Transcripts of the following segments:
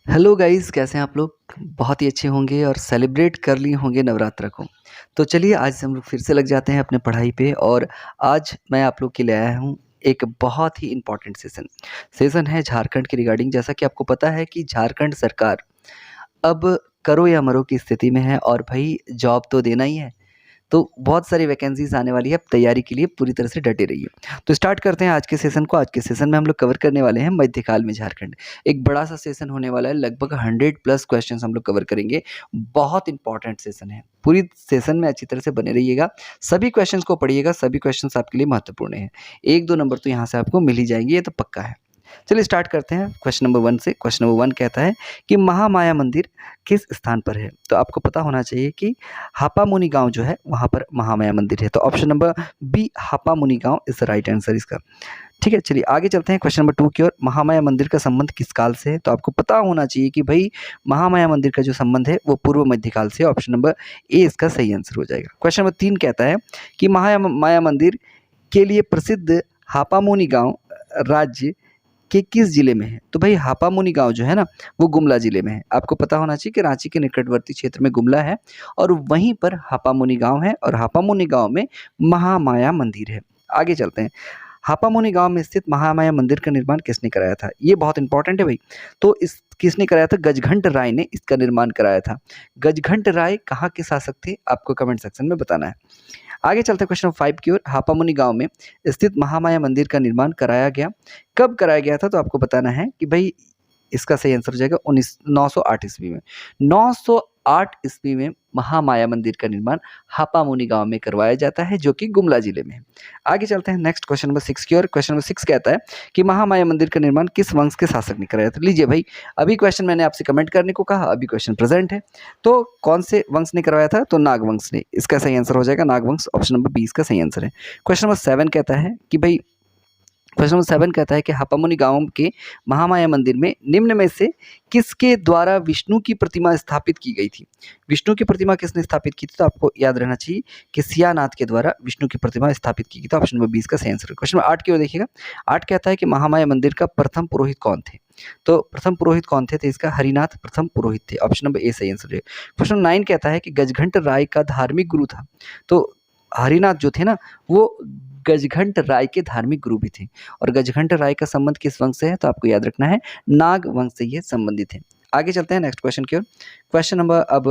Hello guys, कैसे हैं आप लोग? बहुत ही अच्छे होंगे और सेलिब्रेट कर लिए होंगे नवरात्र को। तो चलिए आज हम लोग फिर से लग जाते हैं अपने पढ़ाई पे और आज मैं आप लोग के लिए आया हूँ एक बहुत ही इम्पोर्टेंट सेशन। सेशन है झारखंड के रिगार्डिंग। जैसा कि आपको पता है कि झारखंड सरकार अब करो या मरो की स्थिति में है और भई जॉब तो देना ही है। तो बहुत सारी वैकेंसीज़ आने वाली है, अब तैयारी के लिए पूरी तरह से डटे रहिए। तो स्टार्ट करते हैं आज के सेशन को। आज के सेशन में हम लोग कवर करने वाले हैं मध्यकाल में झारखंड। एक बड़ा-सा सेशन होने वाला है, लगभग 100 प्लस क्वेश्चंस हम लोग कवर करेंगे। बहुत इंपॉर्टेंट सेशन है। पूरी सेशन में अच्छी तरह से बने रहिएगा। सभी क्वेश्चंस को पढ़िएगा, सभी क्वेश्चंस आपके लिए महत्वपूर्ण हैं। 1-2 नंबर तो यहाँ से आपको मिल ही जाएँगे, ये तो पक्का है। चलिए स्टार्ट करते हैं क्वेश्चन नंबर 1 से। क्वेश्चन नंबर 1 कहता है कि महामाया मंदिर किस स्थान पर है? तो आपको पता होना चाहिए कि हापामुनि गाँव जो है वहाँ पर महामाया मंदिर है। तो ऑप्शन नंबर बी हापामुनि गाँव इज़ द राइट आंसर इसका। ठीक है, चलिए आगे चलते हैं क्वेश्चन नंबर 2 की ओर। महामाया मंदिर का संबंध किस काल से है? तो आपको पता होना चाहिए कि भई महामाया मंदिर का जो संबंध है वो पूर्व मध्यकाल से है। ऑप्शन नंबर ए इसका सही आंसर हो जाएगा। क्वेश्चन नंबर 3 कहता है कि माया मंदिर के लिए प्रसिद्ध हापामुनि गाँव राज्य कि किस ज़िले में है? तो भई हापामुनि गाँव जो है ना, वो गुमला ज़िले में है। आपको पता होना चाहिए कि रांची के निकटवर्ती क्षेत्र में गुमला है और वहीं पर हापामुनि गाँव है और हापामुनि गाँव में महामाया मंदिर है। आगे चलते हैं। हापामुनि गाँव में स्थित महामाया मंदिर का निर्माण किसने कराया था? ये बहुत इम्पोर्टेंट है भई। तो इस किसने कराया था? गजघंट राय ने इसका निर्माण कराया था। गजघंट राय कहाँ के शासक थे? आपको कमेंट सेक्शन में बताना है। आगे चलते हैं क्वेश्चन नंबर 5 की ओर। हापामुनि गाँव में स्थित महामाया मंदिर का निर्माण कराया गया। कब कराया गया था? तो आपको बताना है कि भई इसका सही आंसर हो जाएगा 908 ईस्वी में। 908 ईस्वी में महामाया मंदिर का निर्माण हापामुनि गाँव में करवाया जाता है जो कि गुमला ज़िले में है। आगे चलते हैं नेक्स्ट क्वेश्चन नंबर 6 की ओर। क्वेश्चन नंबर 6 कहता है कि महामाया मंदिर का निर्माण किस वंश के शासक ने कराया था? लीजिए भई, अभी क्वेश्चन मैंने आपसे कमेंट करने को कहा, अभी क्वेश्चन प्रेज़ेंट है। तो कौन से वंश ने करवाया था? तो नाग वंश ने। इसका सही आंसर हो जाएगा नाग वंश। ऑप्शन नंबर बी इसका सही आंसर है। क्वेश्चन नंबर 7 कहता है कि भई क्वेश्चन नंबर 7 कहता है कि हापामुनि गाँव के महामाया मंदिर में निम्न में से किसके द्वारा विष्णु की प्रतिमा स्थापित की गई थी? विष्णु की प्रतिमा किसने स्थापित की थी? तो आपको याद रहना चाहिए कि सियानाथ के द्वारा विष्णु की प्रतिमा स्थापित की गई थी। ऑप्शन नंबर 20 का सही आंसर है। क्वेश्चन नंबर 8 की ओर देखिएगा। 8 कहता है कि महामाया मंदिर का प्रथम पुरोहित कौन थे? तो प्रथम पुरोहित कौन थे? तो इसका हरिनाथ प्रथम पुरोहित थे। ऑप्शन नंबर ए सही आंसर है। क्वेश्चन नंबर 9 कहता है कि गजघंट राय का धार्मिक गुरु था। तो हरिनाथ जो थे ना, वो गजघंट राय के धार्मिक गुरु भी थे और गजघंट राय का संबंध किस वंश से है? तो आपको याद रखना है नाग वंश से ये संबंधित है। आगे चलते हैं नेक्स्ट क्वेश्चन की ओर। क्वेश्चन नंबर अब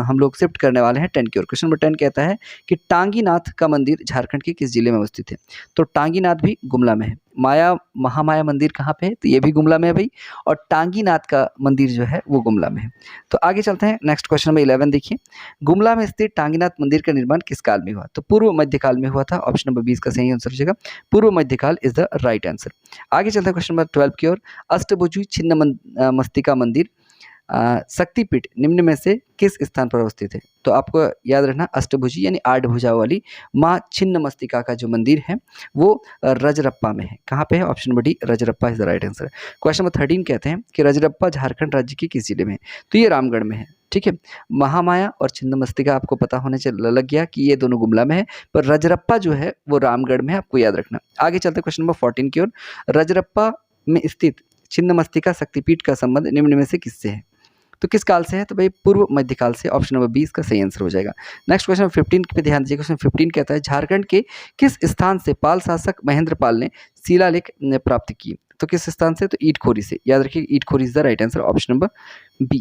हम लोग शिफ्ट करने वाले हैं 10 की ओर। क्वेश्चन नंबर 10 कहता है कि टांगीनाथ का मंदिर झारखंड के किस जिले में अवस्थित है? तो टांगीनाथ भी गुमला में है। महामाया मंदिर कहाँ पे है? तो ये भी गुमला में है भई और टांगीनाथ का मंदिर जो है वो गुमला में है। तो आगे चलते हैं नेक्स्ट क्वेश्चन नंबर 11 देखिए। गुमला में स्थित टांगीनाथ मंदिर का निर्माण किस काल में हुआ? तो पूर्व मध्यकाल में हुआ था। ऑप्शन नंबर 20 का सही आंसर हो जाएगा। पूर्व मध्यकाल इज़ द राइट आंसर। आगे चलते हैं क्वेश्चन नंबर 12 की ओर। अष्टभुजी मस्तिका मंदिर शक्तिपीठ निम्न में से किस स्थान पर अवस्थित है? तो आपको याद रखना अष्टभुजी यानी 8 भुजा वाली माँ छिन्नमस्तिका का जो मंदिर है वो रजरप्पा में है। कहाँ पे है? Option number D Rajrappa is the right answer. Question number 13 कहते हैं कि रजरप्पा झारखंड राज्य के किस जिले में है? तो ये रामगढ़ में है। ठीक है, महामाया और छिन्नमस्तिका आपको पता होने से लग गया कि ये दोनों गुमला में है, पर रजरप्पा जो है वो रामगढ़ में है, आपको याद रखना। आगे चलते हैं क्वेश्चन नंबर 14 की ओर। रजरप्पा में स्थित छिन्नमस्तिका शक्तिपीठ का संबंध निम्न में से किससे है? तो किस काल से है? तो भाई पूर्व मध्यकाल से। ऑप्शन नंबर 20 का सही आंसर हो जाएगा। नेक्स्ट क्वेश्चन 15 पे ध्यान दीजिए। क्वेश्चन 15 कहता है झारखंड के किस स्थान से पाल शासक महेंद्र पाल ने शिलालेख प्राप्त की? तो किस स्थान से? तो ईटखोरी से। याद रखिए Itkhori is the right answer. Option number B.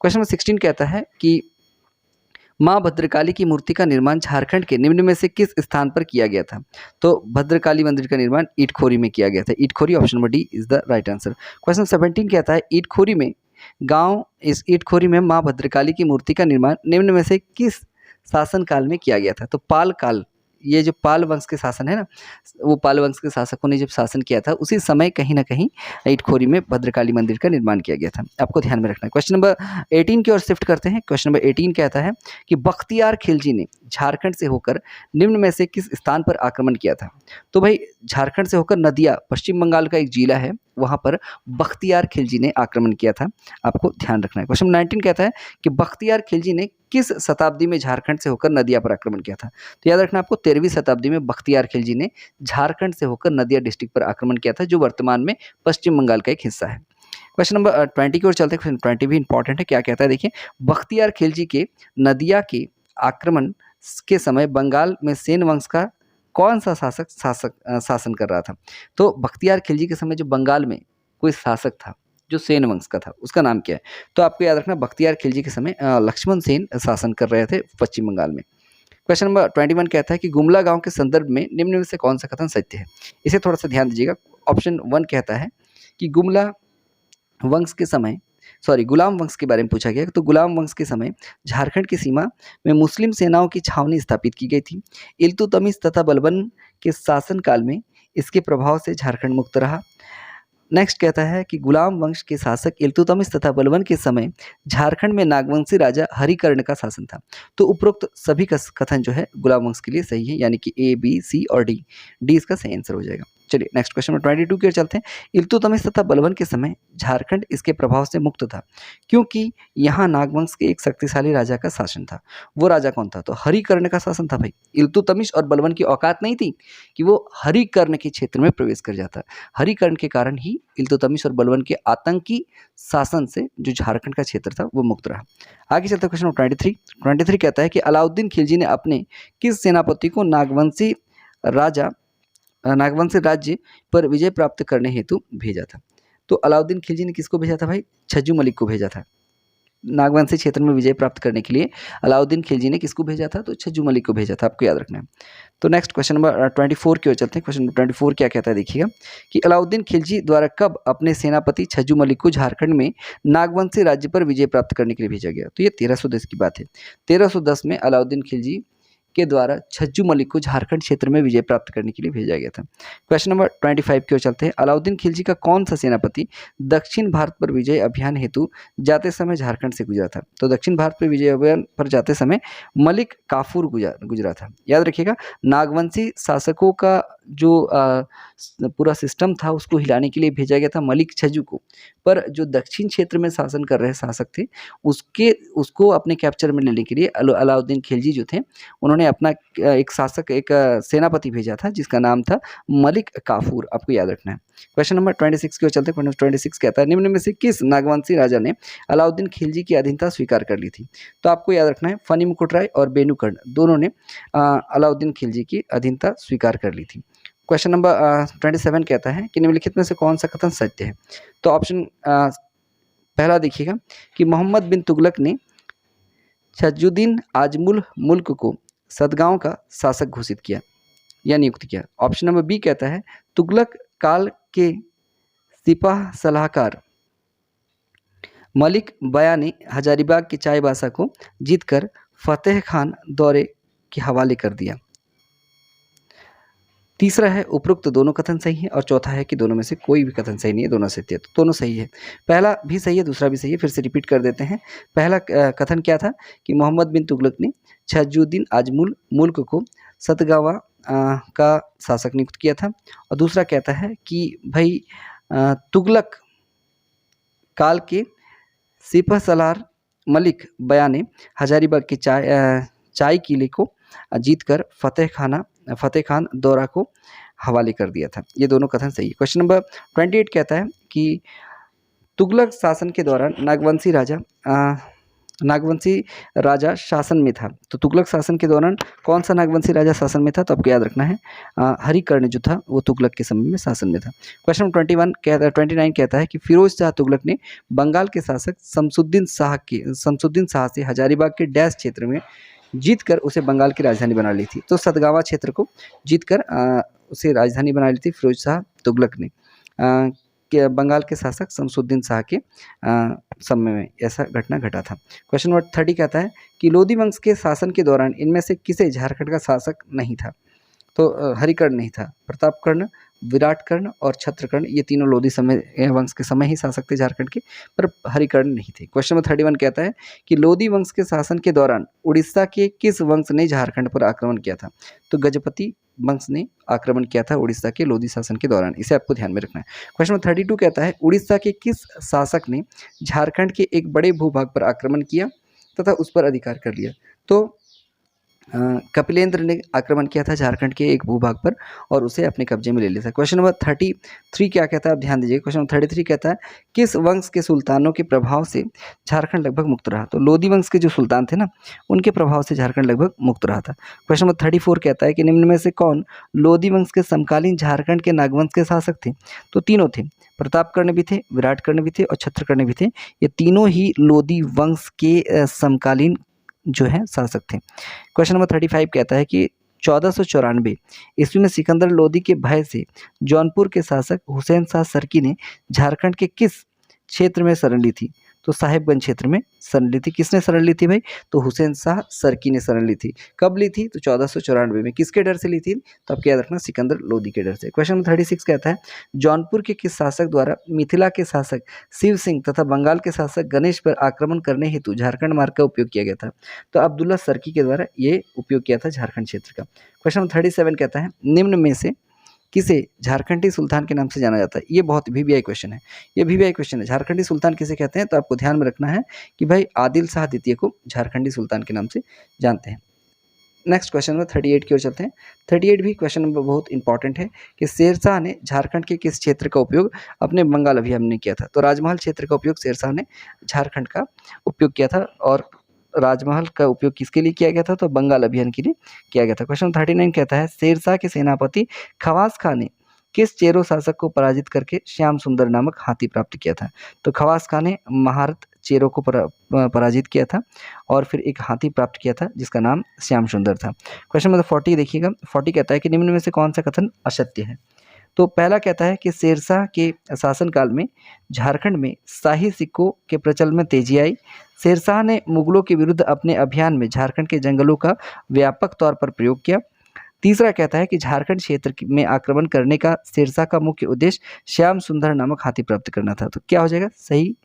Question number 16 कहता है कि माँ भद्रकाली की मूर्ति का निर्माण झारखंड के निम्न में से किस स्थान पर किया गया था? तो भद्रकाली मंदिर का निर्माण ईटखोरी में किया गया था। Itkhori option number D is the right answer. Question 17 कहता है ईटखोरी में गांव इस ईटखोरी में माँ भद्रकाली की मूर्ति का निर्माण निम्न में से किस शासन काल में किया गया था? तो पाल काल। ये जो पाल वंश के शासन है ना, वो पाल वंश के शासकों ने जब शासन किया था उसी समय कहीं ना कहीं ईटखोरी में भद्रकाली मंदिर का निर्माण किया गया था। आपको ध्यान में रखना है। क्वेश्चन नंबर 18 की ओर शिफ्ट करते हैं। क्वेश्चन नंबर 18 कहता है कि बख्तियार खिलजी ने झारखंड से होकर निम्न में से किस स्थान पर आक्रमण किया था? तो भाई झारखंड से होकर नदिया पश्चिम बंगाल का एक जिला है, वहाँ पर बख्तियार खिलजी ने आक्रमण किया था। आपको ध्यान रखना है। क्वेश्चन 19 कहता है कि बख्तियार खिलजी ने किस शताब्दी में झारखंड से होकर नदिया पर आक्रमण किया था? तो याद रखना आपको 13वीं शताब्दी में बख्तियार खिलजी ने झारखंड से होकर नदिया डिस्ट्रिक्ट पर आक्रमण किया था, जो वर्तमान में पश्चिम बंगाल का एक हिस्सा है। क्वेश्चन नंबर 20 की ओर चलते हैं। क्वेश्चन 20 भी इंपॉर्टेंट है। क्या कहता है देखिए, बख्तियार खिलजी के नदिया के आक्रमण के समय बंगाल में सेन वंश का कौन सा शासन कर रहा था? तो बख्तियार खिलजी के समय जो बंगाल में कोई शासक था जो सेन वंश का था, उसका नाम क्या है? तो आपको याद रखना, बख्तियार खिलजी के समय लक्ष्मण सेन शासन कर रहे थे पश्चिम बंगाल में। क्वेश्चन नंबर 21 कहता है कि गुमला गांव के संदर्भ में निम्न में से कौन सा कथन सत्य है? इसे थोड़ा सा ध्यान दीजिएगा। ऑप्शन 1 कहता है कि गुमला वंश के समय गुलाम वंश के बारे में पूछा गया। तो गुलाम वंश के समय झारखंड की सीमा में मुस्लिम सेनाओं की छावनी स्थापित की गई थी। इल्तुतमिश तथा बलबन के शासनकाल में इसके प्रभाव से झारखंड मुक्त रहा। नेक्स्ट कहता है कि गुलाम वंश के शासक इल्तुतमिश तथा बलबन के समय झारखंड में नागवंशी राजा हरिकर्ण का शासन था। तो उपरोक्त सभी का कथन जो है गुलाम वंश के लिए सही है, यानी कि ए, बी, सी और डी। डी इसका सही आंसर हो जाएगा। चलिए नेक्स्ट क्वेश्चन नंबर 22 की ओर चलते हैं। इल्तुतमिश तथा बलबन के समय झारखंड इसके प्रभाव से मुक्त था क्योंकि यहाँ नागवंश के एक शक्तिशाली राजा का शासन था। वो राजा कौन था? तो हरिकर्ण का शासन था भाई। इल्तुतमिश और बलबन की औकात नहीं थी कि वो हरिकर्ण के क्षेत्र में प्रवेश कर जाता। हरिकर्ण के कारण ही इल्तुतमिश और बलबन के आतंकी शासन से जो झारखंड का क्षेत्र था वो मुक्त रहा। आगे चलते क्वेश्चन नंबर 23 कहता है कि अलाउद्दीन खिलजी ने अपने किस सेनापति को नागवंशी राज्य पर विजय प्राप्त करने हेतु भेजा था? तो अलाउद्दीन खिलजी ने किसको भेजा था भाई? छज्जू मलिक को भेजा था। नागवंशी क्षेत्र में विजय प्राप्त करने के लिए अलाउद्दीन खिलजी ने किसको भेजा था? तो छज्जू मलिक को भेजा था, आपको याद रखना है। तो नेक्स्ट क्वेश्चन नंबर 24 की ओर चलते हैं। क्वेश्चन नंबर 24 क्या कहता है देखिएगा कि अलाउद्दीन खिलजी द्वारा कब अपने सेनापति छज्जू मलिक को झारखंड में नागवंशी राज्य पर विजय प्राप्त करने के लिए भेजा गया? तो ये 1310 की बात है। 1310 में अलाउद्दीन खिलजी के द्वारा छज्जू मलिक को झारखंड क्षेत्र में विजय प्राप्त करने के लिए भेजा गया था। क्वेश्चन नंबर 25 की ओर चलते हैं। अलाउद्दीन खिलजी का कौन सा सेनापति दक्षिण भारत पर विजय अभियान हेतु जाते समय झारखंड से गुजरा था? तो दक्षिण भारत पर विजय अभियान पर जाते समय मलिक काफूर गुजरा था। याद रखिएगा, नागवंशी शासकों का जो पूरा सिस्टम था उसको हिलाने के लिए भेजा गया था मलिक छज्जू को, पर जो दक्षिण क्षेत्र में शासन कर रहे शासक थे उसको अपने कैप्चर में लेने के लिए अलाउद्दीन खिलजी जो थे उन्होंने अपना एक सेनापति भेजा था जिसका नाम था मलिक काफूर, आपको याद रखना है। क्वेश्चन नंबर 26 की ओर चलते हैं। क्वेश्चन 26 कहता है निम्न में से किस नागवंशी राजा ने अलाउद्दीन खिलजी की अधीनता स्वीकार कर ली थी? तो आपको याद रखना है फनी मुकुट राय और बेनूकर्ण दोनों ने अलाउद्दीन खिलजी की अधीनता स्वीकार कर ली थी। क्वेश्चन नंबर 27 कहता है कि निम्नलिखित में से कौन सा कथन सत्य है? तो ऑप्शन पहला देखिएगा कि मोहम्मद बिन तुगलक ने छज्जुद्दीन आजमुल मुल्क को सदगांव का शासक घोषित किया या नियुक्त किया। ऑप्शन नंबर बी कहता है तुगलक काल के सिपाह सलाहकार मलिक बया ने हजारीबाग के चाईबासा को जीतकर फतेह खान दौरे के हवाले कर दिया। तीसरा है उपरोक्त दोनों कथन सही है और चौथा है कि दोनों में से कोई भी कथन सही नहीं है, दोनों सत्य है। तो दोनों सही है, पहला भी सही है दूसरा भी सही है। फिर से रिपीट कर देते हैं। पहला कथन क्या था कि मोहम्मद बिन तुगलक ने छज्जुद्दीन आजमुल मुल्क को सतगावा का शासक नियुक्त किया था, और दूसरा कहता है कि भाई तुगलक काल के सिपह सलार मलिक बया ने हजारीबाग के चाय किले को जीतकर फतेह खान दौरा को हवाले कर दिया था। ये दोनों कथन सही है। क्वेश्चन नंबर 28 कहता है कि तुगलक शासन के दौरान नागवंशी राजा शासन में था। तो तुगलक शासन के दौरान कौन सा नागवंशी राजा शासन में था? तो आपको याद रखना है हरिकर्ण जो था वो तुगलक के समय में शासन में था। क्वेश्चन नंबर 29 कहता है कि फिरोज शाह तुगलक ने बंगाल के शासक शमसुद्दीन शाह से हजारीबाग के डैश क्षेत्र में जीतकर उसे बंगाल की राजधानी बना ली थी। तो सतगावा क्षेत्र को जीतकर उसे राजधानी बना ली थी फिरोज शाह तुगलक ने। बंगाल के शासक शमसुद्दीन शाह के समय में ऐसा घटना घटा था। क्वेश्चन नंबर 30 कहता है कि लोधी वंश के शासन के दौरान इनमें से किसे झारखंड का शासक नहीं था? तो हरिकर्ण नहीं था, प्रतापकर्ण, विराटकर्ण और छत्रकर्ण ये तीनों लोधी वंश के समय ही शासक थे झारखंड के, पर हरिकर्ण नहीं थे। क्वेश्चन नंबर 31 कहता है कि लोधी वंश के शासन के दौरान उड़ीसा के किस वंश ने झारखंड पर आक्रमण किया था? तो गजपति वंश ने आक्रमण किया था उड़ीसा के लोधी शासन के दौरान, इसे आपको ध्यान में रखना है। क्वेश्चन नंबर 32 कहता है उड़ीसा के किस शासक ने झारखंड के एक बड़े भूभाग पर आक्रमण किया तथा उस पर अधिकार कर लिया? तो कपिलेंद्र ने आक्रमण किया था झारखंड के एक भूभाग पर और उसे अपने कब्जे में ले लिया था। क्वेश्चन नंबर 33 क्या कहता है, आप ध्यान दीजिए। क्वेश्चन नंबर 33 कहता है किस वंश के सुल्तानों के प्रभाव से झारखंड लगभग मुक्त रहा? तो लोधी वंश के जो सुल्तान थे ना, उनके प्रभाव से झारखंड लगभग मुक्त रहा था। क्वेश्चन नंबर 34 कहता है कि निम्न में से कौन लोधी वंश के समकालीन झारखंड के नागवंश के शासक थे? तो तीनों थे, प्रतापकर्ण भी थे, विराटकर्ण भी थे और छत्रकर्ण भी थे। ये तीनों ही लोधी वंश के समकालीन जो है शासक थे। क्वेश्चन नंबर 35 कहता है कि 1494 ईस्वी में सिकंदर लोदी के भय से जौनपुर के शासक हुसैन शाह सरकी ने झारखंड के किस क्षेत्र में शरण ली थी? तो साहेबगंज क्षेत्र में शरण ली थी। किसने शरण ली थी भाई? तो हुसैन शाह सरकी ने शरण ली थी। कब ली थी? तो 1494 में। किसके डर से ली थी? तो आपको याद रखना, सिकंदर लोदी के डर से। क्वेश्चन नंबर 36 कहता है जौनपुर के किस शासक द्वारा मिथिला के शासक शिव सिंह तथा बंगाल के शासक गणेश पर आक्रमण करने हेतु झारखंड मार्ग का उपयोग किया गया था? तो अब्दुल्ला सरकी के द्वारा ये उपयोग किया था झारखंड क्षेत्र का। क्वेश्चन नंबर 37 कहता है निम्न में से किसे झारखंडी सुल्तान के नाम से जाना जाता है? ये बहुत वीवीआई क्वेश्चन है, ये वीवीआई क्वेश्चन है। झारखंडी सुल्तान किसे कहते हैं? तो आपको ध्यान में रखना है कि भाई आदिल शाह द्वितीय को झारखंडी सुल्तान के नाम से जानते हैं। नेक्स्ट क्वेश्चन में 38 की ओर चलते हैं। 38 भी क्वेश्चन नंबर बहुत इंपॉर्टेंट है कि शेरशाह ने झारखंड के किस क्षेत्र का उपयोग अपने बंगाल अभियान में किया था? तो राजमहल क्षेत्र का उपयोग शेरशाह ने झारखंड का उपयोग किया था। और राजमहल का उपयोग किसके लिए किया गया था? तो बंगाल अभियान के लिए किया गया था। क्वेश्चन 39 कहता है शेरशाह के सेनापति खवास खां ने किस चेरो शासक को पराजित करके श्याम सुंदर नामक हाथी प्राप्त किया था? तो खवास खां ने महारत चेरो को पराजित किया था और फिर एक हाथी प्राप्त किया था जिसका नाम श्याम सुंदर था। क्वेश्चन नंबर 40 देखिएगा। 40 कहता है कि निम्न में से कौन सा कथन असत्य है? तो पहला कहता है कि शेरशाह के शासनकाल में झारखंड में शाही सिक्कों के प्रचलन में तेजी आई। शेरशाह ने मुगलों के विरुद्ध अपने अभियान में झारखंड के जंगलों का व्यापक तौर पर प्रयोग किया। तीसरा कहता है कि झारखंड क्षेत्र में आक्रमण करने का शेरशाह का मुख्य उद्देश्य श्याम सुंदर नामक हाथी प्राप्त करना था। तो क्या हो जाएगा? सही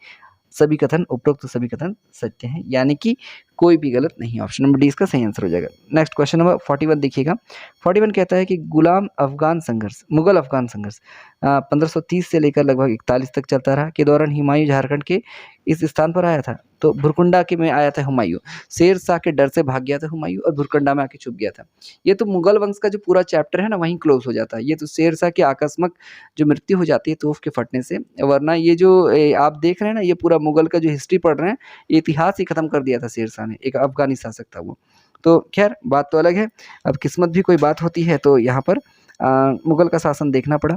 सभी कथन, उपरोक्त सभी कथन सत्य हैं, यानी कि कोई भी गलत नहीं। ऑप्शन नंबर डी इसका सही आंसर हो जाएगा। नेक्स्ट क्वेश्चन नंबर 41 देखिएगा। 41 कहता है कि गुलाम अफगान संघर्ष, मुगल अफगान संघर्ष 1530 से लेकर लगभग 41 तक चलता रहा, के दौरान हुमायूं झारखंड के इस स्थान पर आया था। तो भुरकुंडा के में आया था हुमायूं। शेर शाह के डर से भाग गया था हुमायूं और भुरकुंडा में आके छुप गया था। ये तो मुगल वंश का जो पूरा चैप्टर है ना, वहीं क्लोज हो जाता है। ये तो शेर शाह की आकस्मिक जो मृत्यु हो जाती है तोफ के फटने से, वरना ये जो आप देख रहे हैं ना, ये पूरा मुगल का जो हिस्ट्री पढ़ रहे हैं, ये इतिहास ही खत्म कर दिया था शेर शाह ने। एक अफगानी शासक था वो। तो खैर बात तो अलग है, अब किस्मत भी कोई बात होती है, तो यहाँ पर मुगल का शासन देखना पड़ा।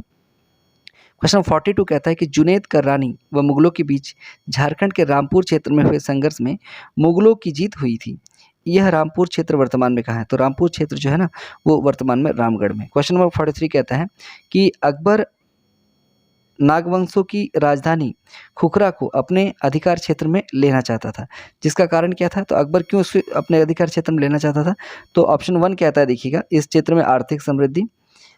क्वेश्चन 42 कहता है कि जुनैद कररानी व मुगलों के बीच झारखंड के रामपुर क्षेत्र में हुए संघर्ष में मुगलों की जीत हुई थी। यह रामपुर क्षेत्र वर्तमान में कहाँ है? तो रामपुर क्षेत्र जो है ना, वो वर्तमान में रामगढ़ में। क्वेश्चन नंबर 43 कहता है कि अकबर नागवंशों की राजधानी खुखरा को अपने अधिकार क्षेत्र में लेना चाहता था, जिसका कारण क्या था? तो अकबर क्यों उसे अपने अधिकार क्षेत्र में लेना चाहता था? तो ऑप्शन 1 कहता है देखिएगा, इस क्षेत्र में आर्थिक समृद्धि,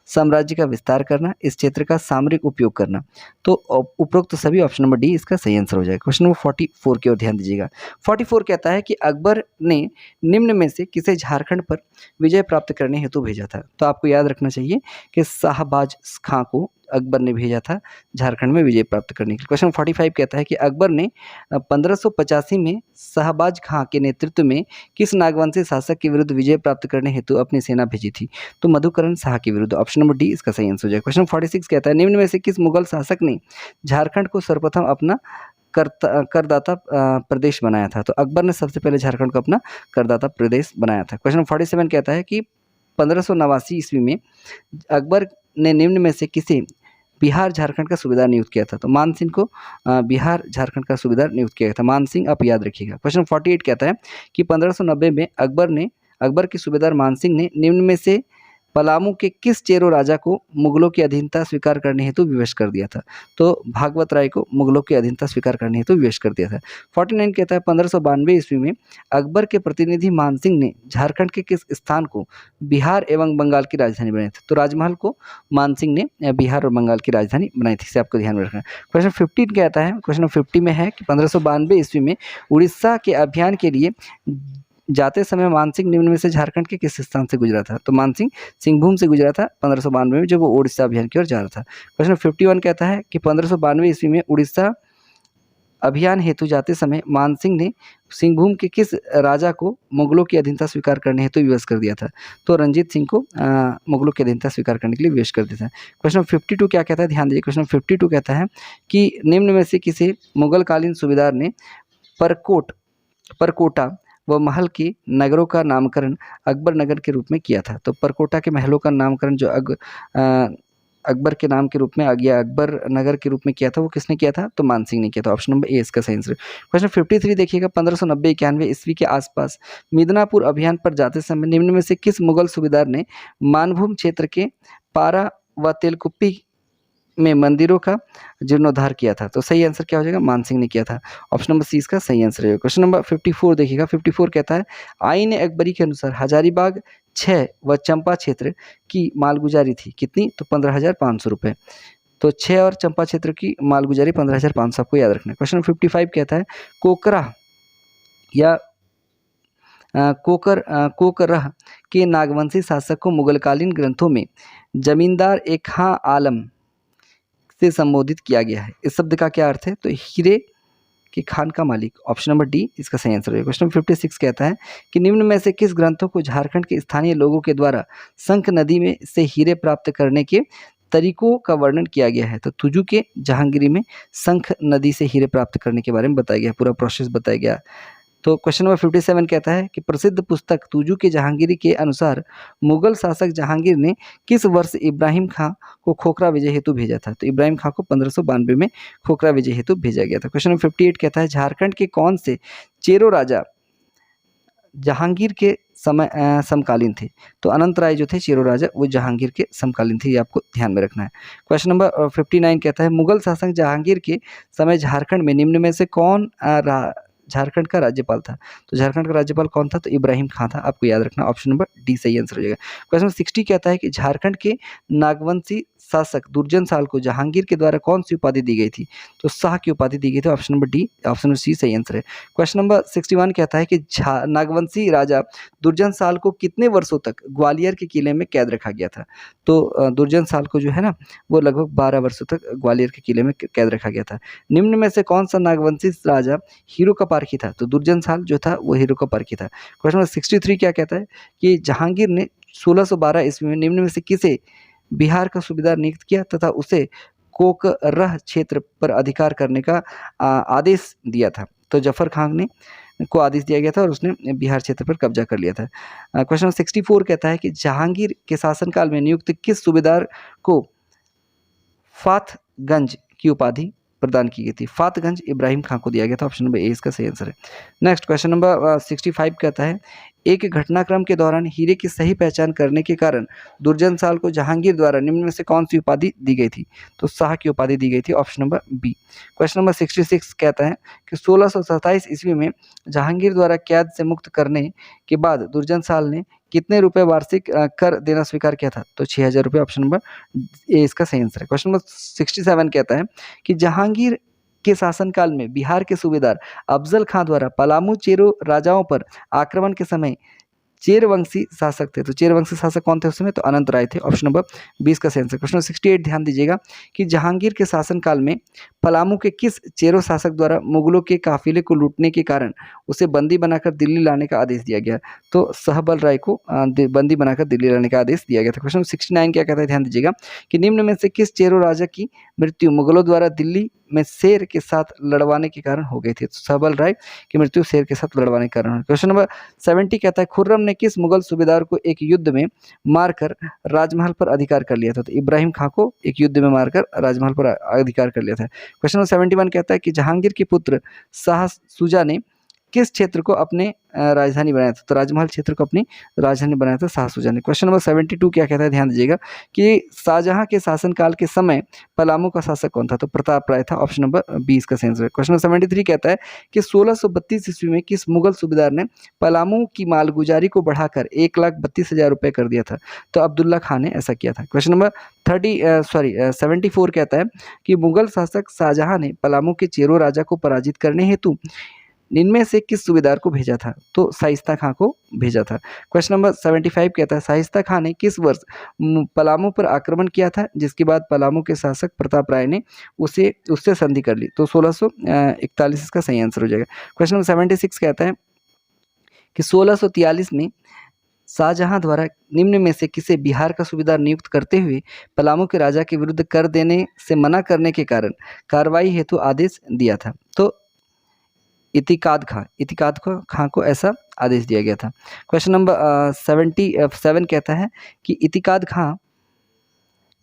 साम्राज्य का विस्तार करना, इस क्षेत्र का सामरिक उपयोग करना। तो उपरोक्त सभी ऑप्शन नंबर डी इसका सही आंसर हो जाएगा। क्वेश्चन नंबर 44 की ओर ध्यान दीजिएगा। 44 कहता है कि अकबर ने निम्न में से किसे झारखंड पर विजय प्राप्त करने हेतु भेजा था? तो आपको याद रखना चाहिए कि शाहबाज खां को अकबर ने भेजा था झारखंड में विजय प्राप्त करने के लिए। क्वेश्चन 45 कहता है कि अकबर ने 1585 में शाहबाज खां के नेतृत्व में किस नागवंशी शासक के विरुद्ध विजय प्राप्त करने हेतु अपनी सेना भेजी थी? तो मधुकरण शाह के विरुद्ध। ऑप्शन नंबर डी इसका सही आंसर हो जाएगा। क्वेश्चन 46 कहता है निम्न में से किस मुगल शासक ने झारखंड को सर्वप्रथम अपना करदाता प्रदेश बनाया था? तो अकबर ने सबसे पहले झारखंड को अपना करदाता प्रदेश बनाया था। क्वेश्चन 47 कहता है कि 1589 ईस्वी में अकबर ने निम्न में से किसे बिहार झारखंड का सूबेदार नियुक्त किया था? तो मानसिंह को बिहार झारखंड का सूबेदार नियुक्त किया गया था। मानसिंह आप याद रखिएगा। क्वेश्चन 48 कहता है कि 1590 में अकबर के सूबेदार मानसिंह ने निम्न में से पलामू के किस चेरो राजा को मुगलों की अधीनता स्वीकार करने हेतु विवश कर दिया था? तो भागवत राय को मुगलों की अधीनता स्वीकार करने हेतु विवश कर दिया था। 49 कहता है 1592 ईस्वी में अकबर के प्रतिनिधि मानसिंह ने झारखंड के किस स्थान को बिहार एवं बंगाल की राजधानी बनाई थी? तो राजमहल को मानसिंह ने बिहार और बंगाल की राजधानी बनाई थी, इसे आपको ध्यान में रखना है। क्वेश्चन 15 कहता है, क्वेश्चन 50 में है कि 1592 ईस्वी में उड़ीसा के अभियान के लिए जाते समय मानसिंह निम्न में से झारखंड के किस स्थान से गुजरा था? तो मानसिंह सिंहभूम से गुजरा था 1592 में, जब वो उड़ीसा अभियान की ओर जा रहा था। क्वेश्चन 51 कहता है कि 1592 ईस्वी में उड़ीसा अभियान हेतु जाते समय मानसिंह ने सिंहभूम के किस राजा को मुगलों की अधीनता स्वीकार करने हेतु विवश कर दिया था? तो रंजीत सिंह को मुगलों की अधीनता स्वीकार करने के लिए विवश कर दिया था। क्वेश्चन नंबर 52 क्या कहता है, ध्यान दीजिए। क्वेश्चन नंबर 52 कहता है कि निम्न में से किसे मुगलकालीन सूबेदार ने परकोटा व महल के नगरों का नामकरण अकबर नगर के रूप में किया था? तो परकोटा के महलों का नामकरण जो अकबर के नाम के रूप में आ गया, अकबर नगर के रूप में किया था, वो किसने किया था? तो मानसिंह ने किया था। ऑप्शन नंबर ए इसका सही आंसर है। क्वेश्चन 53 देखिएगा, 1590-91 ईस्वी के आसपास मिदनापुर अभियान पर जाते समय निम्न में से किस मुगल सूबेदार ने मानभूम क्षेत्र के पारा व तेलकुप्पी में मंदिरों का जीर्णोद्धार किया था? तो सही आंसर क्या हो जाएगा? मानसिंह ने किया था। ऑप्शन नंबर सी इसका सही आंसर है। क्वेश्चन नंबर 54 देखिएगा, 54 कहता है आईन अकबरी के अनुसार हजारीबाग 6 व चंपा क्षेत्र की मालगुजारी थी कितनी? तो 15,500 रुपये। तो 6 और चंपा क्षेत्र की मालगुजारी 15,500 आपको याद रखना है। क्वेश्चन 55 कहता है कोकरा या कोकरह के नागवंशी शासक को मुगलकालीन ग्रंथों में जमींदार ए खां आलम से संबोधित किया गया है। इस शब्द का क्या अर्थ है? तो हीरे के खान का मालिक। ऑप्शन नंबर डी इसका सही आंसर है। क्वेश्चन 56 कहता है कि निम्न में से किस ग्रंथों को झारखंड के स्थानीय लोगों के द्वारा शंख नदी में से हीरे प्राप्त करने के तरीकों का वर्णन किया गया है? तो तुजू के जहांगीरी में शंख नदी से हीरे प्राप्त करने के बारे में बताया गया, पूरा प्रोसेस बताया गया। तो क्वेश्चन नंबर 57 कहता है कि प्रसिद्ध पुस्तक तुजू के जहांगीरी के अनुसार मुगल शासक जहांगीर ने किस वर्ष इब्राहिम खां को खोखरा विजय हेतु भेजा था? तो इब्राहिम खां को 1592 में खोखरा विजय हेतु भेजा गया था। क्वेश्चन नंबर 58 कहता है झारखंड के कौन से चेरो राजा जहांगीर के समय समकालीन थे? तो अनंत राय जो थे चेरो राजा, वो जहांगीर के समकालीन थे, ये आपको ध्यान में रखना है। क्वेश्चन नंबर 59 कहता है मुगल शासक जहांगीर के समय झारखंड में निम्न में से कौन झारखंड का राज्यपाल था? तो झारखंड का राज्यपाल कौन था? तो इब्राहिम खां था, आपको याद रखना। ऑप्शन नंबर डी सही आंसर हो जाएगा। क्वेश्चन 60 कहता है कि झारखंड के नागवंशी शासक दुर्जन साल को जहांगीर के द्वारा कौन सी उपाधि दी गई थी? तो शाह की उपाधि दी गई थी। Option number D, option number C सही आंसर है। क्वेश्चन नंबर 61 कहता है कि नागवंशी राजा दुर्जन साल को कितने वर्षों तक ग्वालियर के किले में कैद रखा गया था? तो दुर्जन साल को जो है ना, वो लगभग 12 वर्षों तक ग्वालियर के किले में कैद रखा गया था। निम्न में से कौन सा नागवंशी राजा हीरो का पारखी था? तो दुर्जन साल जो था वो हीरो का पारखी था। क्वेश्चन नंबर 63 क्या कहता है कि जहांगीर ने 1612 ईस्वी में निम्न में से किसे बिहार का सूबेदार नियुक्त किया तथा उसे कोकरह क्षेत्र पर अधिकार करने का आदेश दिया था? तो जफर खान ने को आदेश दिया गया था और उसने बिहार क्षेत्र पर कब्जा कर लिया था। क्वेश्चन नंबर 64 कहता है कि जहांगीर के शासनकाल में नियुक्त किस सूबेदार को फातगंज की उपाधि प्रदान की गई थी? फातगंज इब्राहिम खां को दिया गया था। ऑप्शन नंबर ए इसका सही आंसर है। नेक्स्ट क्वेश्चन नंबर 65 कहता है एक घटनाक्रम के दौरान हीरे की सही पहचान करने के कारण दुर्जन साल को जहांगीर द्वारा निम्न में से कौन सी उपाधि दी गई थी? तो शाह की उपाधि दी गई थी। Option number B. Question number 66 कहता है कि 1627 ईस्वी में जहांगीर द्वारा कैद से मुक्त करने के बाद दुर्जन साल ने कितने रुपए वार्षिक कर देना स्वीकार किया था? तो 6,000 रुपये। ऑप्शन नंबर ए इसका सही आंसर है। क्वेश्चन नंबर 67 कहता है कि जहांगीर के शासनकाल में बिहार के सूबेदार अफजल खां द्वारा पलामू चेरो राजाओं पर आक्रमण के समय चेरवंशी शासक थे। तो चेरवंशी शासक कौन थे उस समय? तो अनंत राय थे। ऑप्शन नंबर 20 का सही आंसर। क्वेश्चन 68 ध्यान दीजिएगा कि जहांगीर के शासनकाल में पलामू के किस चेरो शासक द्वारा मुगलों के काफिले को लूटने के कारण उसे बंदी बनाकर दिल्ली लाने का आदेश दिया गया? तो सहबल राय को बंदी बनाकर दिल्ली लाने का आदेश दिया गया था। क्वेश्चन 69 क्या कहता है, ध्यान दीजिएगा कि निम्न में से किस चेरो राजा की मृत्यु मुगलों द्वारा दिल्ली में शेर के साथ लड़वाने के कारण हो गई थी? तो सहबल राय की मृत्यु शेर के साथ लड़वाने के कारण। क्वेश्चन नंबर 70 कहता है खुर्रम ने किस मुगल सूबेदार को एक युद्ध में मारकर राजमहल पर अधिकार कर लिया था? तो इब्राहिम खां को एक युद्ध में मारकर राजमहल पर अधिकार कर लिया था। क्वेश्चन नंबर 71 कहता है कि जहांगीर के पुत्र शाह शुजा ने किस क्षेत्र को अपने राजधानी बनाया था? तो राजमहल क्षेत्र को अपनी राजधानी बनाया था शाह शुजा ने। क्वेश्चन नंबर 72 क्या कहता है, ध्यान दीजिएगा कि शाहजहां के शासनकाल के समय पलामू का शासक कौन था? तो प्रताप राय था। ऑप्शन नंबर 20 का सही आंसर है। क्वेश्चन नंबर 73 कहता है कि 1632 ईस्वी में किस मुगल सूबेदार ने पलामू की मालगुजारी को बढ़ाकर 1,32,000 रुपये कर दिया था? तो अब्दुल्ला खान ने ऐसा किया था। क्वेश्चन नंबर 74 कहता है कि मुगल शासक शाहजहां ने पलामू के चेरो राजा को पराजित करने हेतु इनमें से किस सूबेदार को भेजा था? तो शाइस्ता खां को भेजा था। क्वेश्चन नंबर 75 कहता है शाइस्ता खां ने किस वर्ष पलामू पर आक्रमण किया था, जिसके बाद पलामू के शासक प्रताप राय ने उससे संधि कर ली? तो 1641 इसका सही आंसर हो जाएगा। क्वेश्चन नंबर 76 कहता है कि 1643 में शाहजहां द्वारा निम्न में से किसे बिहार का सूबेदार नियुक्त करते हुए पलामू के राजा के विरुद्ध कर देने से मना करने के कारण कार्रवाई हेतु आदेश दिया था? तो इतिकाद खां को ऐसा आदेश दिया गया था। क्वेश्चन नंबर 77 कहता है कि इतिकाद खां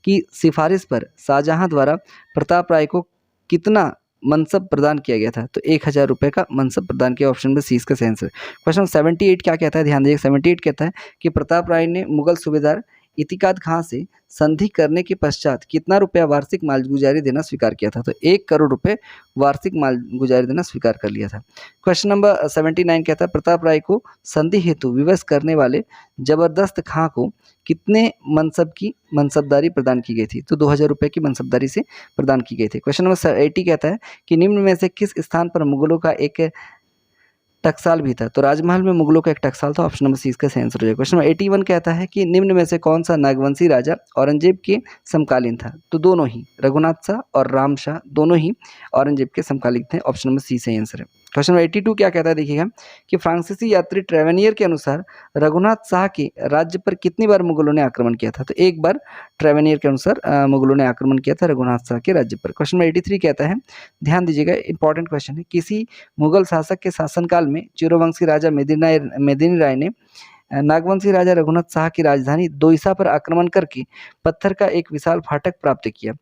की सिफारिश पर शाहजहां द्वारा प्रताप राय को कितना मनसब प्रदान किया गया था? तो 1000 रुपये का मनसब प्रदान किया। ऑप्शन नंबर सी इसका सही आंसर। क्वेश्चन 78 क्या कहता है, ध्यान दीजिए। 78 कहता है कि प्रताप राय ने मुगल सूबेदार इतिकाद खां से संधि करने के पश्चात कितना रुपया वार्षिक मालगुजारी देना स्वीकार किया था? तो 1 करोड़ रुपए वार्षिक मालगुजारी देना स्वीकार कर लिया था। क्वेश्चन नंबर 79 कहता है प्रताप राय को संधि हेतु विवश करने वाले जबरदस्त खां को कितने मनसब की मनसबदारी प्रदान की गई थी? तो 2000 रुपये की मनसबदारी से प्रदान की गई थी। क्वेश्चन नंबर 80 कहता है कि निम्न में से किस स्थान पर मुगलों का एक टकसाल भी था? तो राजमहल में मुगलों का एक टकसाल था। ऑप्शन नंबर सी इसका सही आंसर हो जाएगा। क्वेश्चन नंबर 81 कहता है कि निम्न में से कौन सा नागवंशी राजा औरंगजेब के समकालीन था? तो दोनों ही, रघुनाथ शाह और राम शाह दोनों ही औरंगजेब के समकालीन थे। ऑप्शन नंबर सी सही आंसर है। क्वेश्चन नंबर 82 क्या कहता है, देखिएगा कि फ्रांसीसी यात्री ट्रेवेनियर के अनुसार रघुनाथ शाह के राज्य पर कितनी बार मुगलों ने आक्रमण किया था? तो एक बार ट्रेवेनियर के अनुसार मुगलों ने आक्रमण किया था रघुनाथ शाह के राज्य पर। क्वेश्चन नंबर 83 कहता है, ध्यान दीजिएगा, इंपॉर्टेंट क्वेश्चन है, किसी मुगल शासक के शासनकाल में चिरवंशी राजा मेदिनी राय ने नागवंशी राजा रघुनाथ शाह की राजधानी दोईसा पर आक्रमण करके पत्थर का एक विशाल फाटक प्राप्त किया,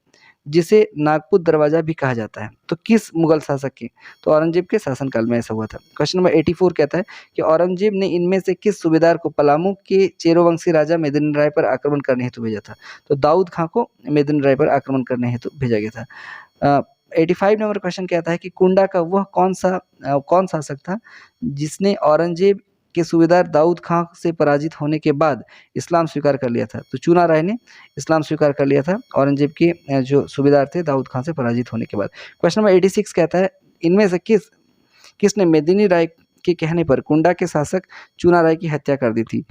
जिसे नागपुर दरवाजा भी कहा जाता है। तो किस मुगल शासक के? तो औरंगजेब के शासनकाल में ऐसा हुआ था। क्वेश्चन नंबर 84 कहता है कि औरंगजेब ने इनमें से किस सूबेदार को पलामू के चेरोवंशी राजा मेदिनी राय पर आक्रमण करने हेतु भेजा था? तो दाऊद खां को मेदिनी राय पर आक्रमण करने हेतु भेजा गया था। 85 नंबर क्वेश्चन कहता है कि कुंडा का वह कौन शासक था जिसने औरंगजेब के सूबेदार दाऊद खां से पराजित होने के बाद इस्लाम स्वीकार कर लिया था? तो चूना राय ने इस्लाम स्वीकार कर लिया था औरंगजेब के जो सूबेदार थे दाऊद खां से पराजित होने के बाद। क्वेश्चन नंबर 86 कहता है, इनमें से किसने मेदिनी राय के कहने पर कुंडा के शासक चूना राय की हत्या कर दी थी?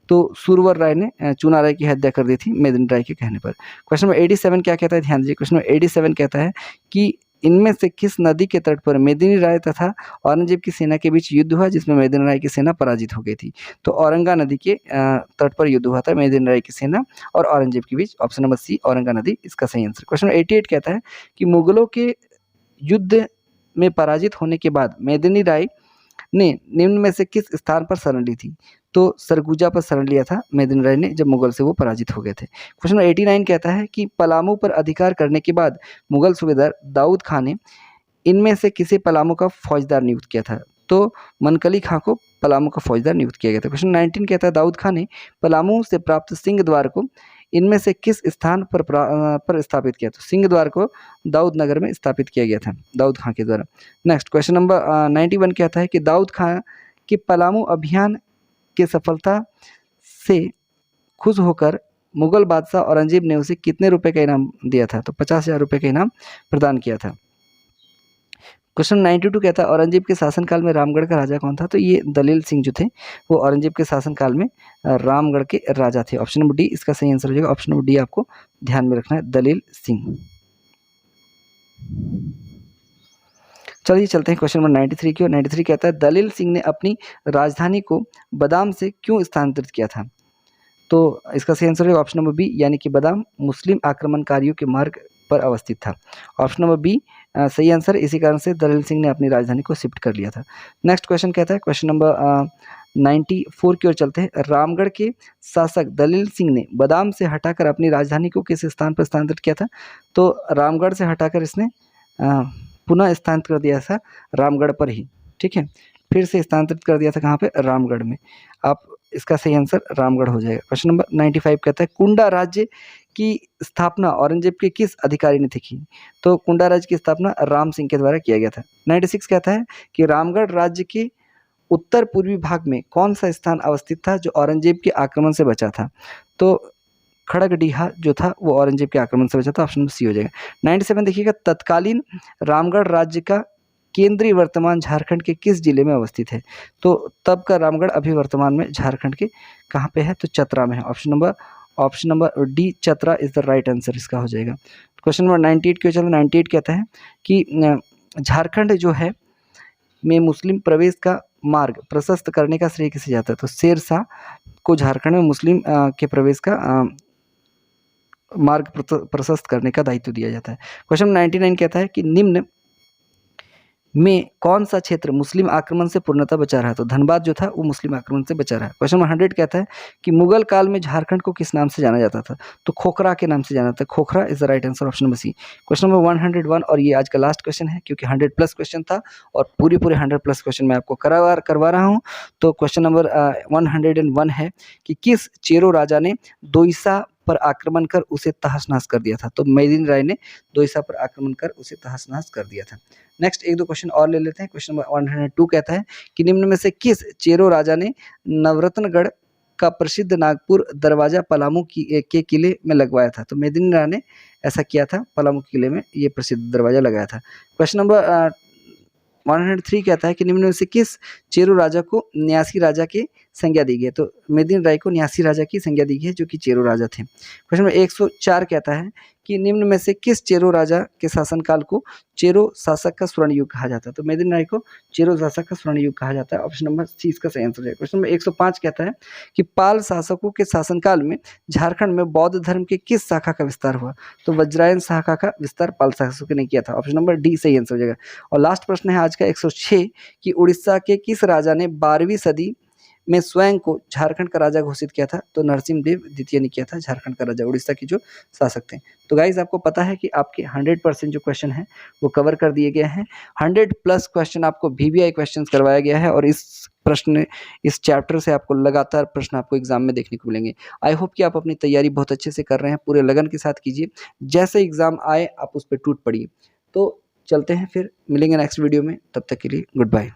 तो सुरवर राय ने चूना राय की हत्या कर दी थी मेदिनी राय के कहने पर। क्वेश्चन नंबर 87 क्या कहता है, ध्यान दीजिए। क्वेश्चन नंबर 87 कहता है कि इनमें से किस नदी के तट पर मेदिनी राय तथा औरंगजेब की सेना के बीच युद्ध हुआ जिसमें मेदिनी राय की सेना पराजित हो गई थी? तो औरंगा नदी के तट पर युद्ध हुआ था मेदिनी राय की सेना और औरंगजेब के बीच। ऑप्शन नंबर सी औरंगा नदी इसका सही आंसर। क्वेश्चन नंबर 88 कहता है कि मुगलों के युद्ध में पराजित होने के बाद मेदिनी राय ने निम्न में से किस स्थान पर शरण ली थी? तो सरगुजा पर शरण लिया था मेदिनी राय ने जब मुगल से वो पराजित हो गए थे। क्वेश्चन नंबर 89 कहता है कि पलामू पर अधिकार करने के बाद मुगल सूबेदार दाऊद खां ने इनमें से किसे पलामू का फौजदार नियुक्त किया था? तो मनकली खां को पलामू का फौजदार नियुक्त किया गया था। क्वेश्चन 19 कहता है दाऊद खां ने पलामू से प्राप्त सिंह द्वार को इनमें से किस स्थान पर स्थापित किया? तो सिंह द्वार को दाऊद नगर में स्थापित किया गया था दाऊद खां के द्वारा। नेक्स्ट क्वेश्चन नंबर 91 कहता है कि दाऊद खां के पलामू अभियान की सफलता से खुश होकर मुगल बादशाह औरंगजेब ने उसे कितने रुपए का इनाम दिया था? तो 50,000 रुपये का इनाम प्रदान किया था। क्वेश्चन 92 कहता है औरंगजेब के शासनकाल में रामगढ़ का राजा कौन था? तो ये दलील सिंह जो थे वो औरंगजेब के शासनकाल में रामगढ़ के राजा थे। ऑप्शन नंबर डी इसका सही आंसर हो जाएगा। ऑप्शन नंबर डी आपको ध्यान में रखना है, दलील सिंह। चलिए चलते हैं क्वेश्चन नंबर 93 की ओर। 93 कहता है दलील सिंह ने अपनी राजधानी को बादाम से क्यों स्थानांतरित किया था? तो इसका सही आंसर है ऑप्शन नंबर बी, यानी कि बादाम मुस्लिम आक्रमणकारियों के मार्ग पर अवस्थित था। ऑप्शन नंबर बी सही आंसर। इसी कारण से दलील सिंह ने अपनी राजधानी को शिफ्ट कर लिया था। नेक्स्ट क्वेश्चन कहता है, क्वेश्चन नंबर 94 की ओर चलते हैं। रामगढ़ के शासक दलील सिंह ने बादाम से हटाकर अपनी राजधानी को किस स्थान पर स्थानांतरित किया था? तो रामगढ़ से हटाकर इसने पुनः स्थानांतरित कर दिया था रामगढ़ पर ही, ठीक है, फिर से स्थानांतरित कर दिया था कहाँ पे? रामगढ़ में। आप इसका सही आंसर रामगढ़ हो जाएगा। क्वेश्चन नंबर 95 कहता है कुंडा राज्य की स्थापना औरंगजेब के किस अधिकारी ने की? तो कुंडा राज्य की स्थापना राम सिंह के द्वारा किया गया था। 96 कहता है कि रामगढ़ राज्य के उत्तर पूर्वी भाग में कौन सा स्थान अवस्थित था जो औरंगजेब के आक्रमण से बचा था? तो खड़गडीहा जो था वो औरंगजेब के आक्रमण से बचा था। ऑप्शन सी हो जाएगा। 97 देखिएगा तत्कालीन रामगढ़ राज्य का केंद्रीय वर्तमान झारखंड के किस जिले में अवस्थित है? तो तब का रामगढ़ अभी वर्तमान में झारखंड के कहाँ पे है? तो चतरा में है। Option number D Chatra is the right answer इसका हो जाएगा। क्वेश्चन नंबर 98 के चलो 98 कहता है कि झारखंड जो है में मुस्लिम प्रवेश का मार्ग प्रशस्त करने का श्रेय किसे जाता है? तो शेरशाह को झारखंड में मुस्लिम के प्रवेश का मार्ग प्रशस्त करने का दायित्व दिया जाता है। क्वेश्चन 99 कहता है कि निम्न में कौन सा क्षेत्र मुस्लिम आक्रमण से पूर्णतः बचा रहा? तो धनबाद जो था वो मुस्लिम आक्रमण से बचा रहा है। क्वेश्चन नंबर 100 कहता है कि मुगल काल में झारखंड को किस नाम से जाना जाता था? तो खोखरा के नाम से जाना जाता है। Khokhra is the right answer, option number C. Question number 101 और ये आज का लास्ट क्वेश्चन है क्योंकि 100 प्लस क्वेश्चन था और पूरे 100 प्लस क्वेश्चन मैं आपको करवा रहा हूँ। तो क्वेश्चन नंबर 101 है कि किस चेरो राजा ने दोईसा पर आक्रमण कर उसे तहस-नहस कर दिया था? तो मेदिनी राय ने दोईसा पर आक्रमण कर उसे तहस-नहस कर दिया था। नेक्स्ट 1-2 क्वेश्चन और ले लेते हैं। क्वेश्चन नंबर 102 कहता है कि निम्न में से किस चेरो राजा ने नवरत्नगढ़ का प्रसिद्ध नागपुर दरवाजा पलामू के किले में लगवाया था? तो मेदिनी राय ने ऐसा किया था, पलामू किले में ये प्रसिद्ध दरवाजा लगाया था। क्वेश्चन नंबर 103 कहता है कि निम्न में से किस चेरो राजा को न्यासी राजा की संज्ञा दी गई है? तो मेदिनी राय को न्यासी राजा की संज्ञा दी गई है जो कि चेरो राजा थे। क्वेश्चन नंबर 104 कहता है कि निम्न में से किस चेरो राजा के शासनकाल को चेरो शासक का स्वर्ण युग कहा जाता है? तो मेदिनी राय को चेरो शासक का स्वर्ण युग कहा जाता है। ऑप्शन नंबर सी इसका सही आंसर है। क्वेश्चन नंबर 105 कहता है कि पाल शासकों के शासनकाल में झारखंड में बौद्ध धर्म के किस शाखा का विस्तार हुआ? तो वज्रायन शाखा का विस्तार पाल शासकों ने किया था। ऑप्शन नंबर डी सही आंसर हो जाएगा। और लास्ट प्रश्न है आज का 106 कि उड़ीसा के किस राजा ने 12वीं सदी में स्वयं को झारखंड का राजा घोषित किया था? तो नरसिम्हदेव द्वितीय ने किया था झारखंड का राजा, उड़ीसा के जो शासक थे। तो गाइज आपको पता है कि आपके 100% जो क्वेश्चन हैं वो कवर कर दिए गए हैं। 100 प्लस क्वेश्चन आपको VVI क्वेश्चन करवाया गया है और इस चैप्टर से आपको लगातार प्रश्न आपको एग्जाम में देखने को मिलेंगे। आई होप कि आप अपनी तैयारी बहुत अच्छे से कर रहे हैं, पूरे लगन के साथ कीजिए। जैसे एग्जाम आए आप उस पर टूट पड़िए। तो चलते हैं, फिर मिलेंगे नेक्स्ट वीडियो में, तब तक के लिए गुड बाय।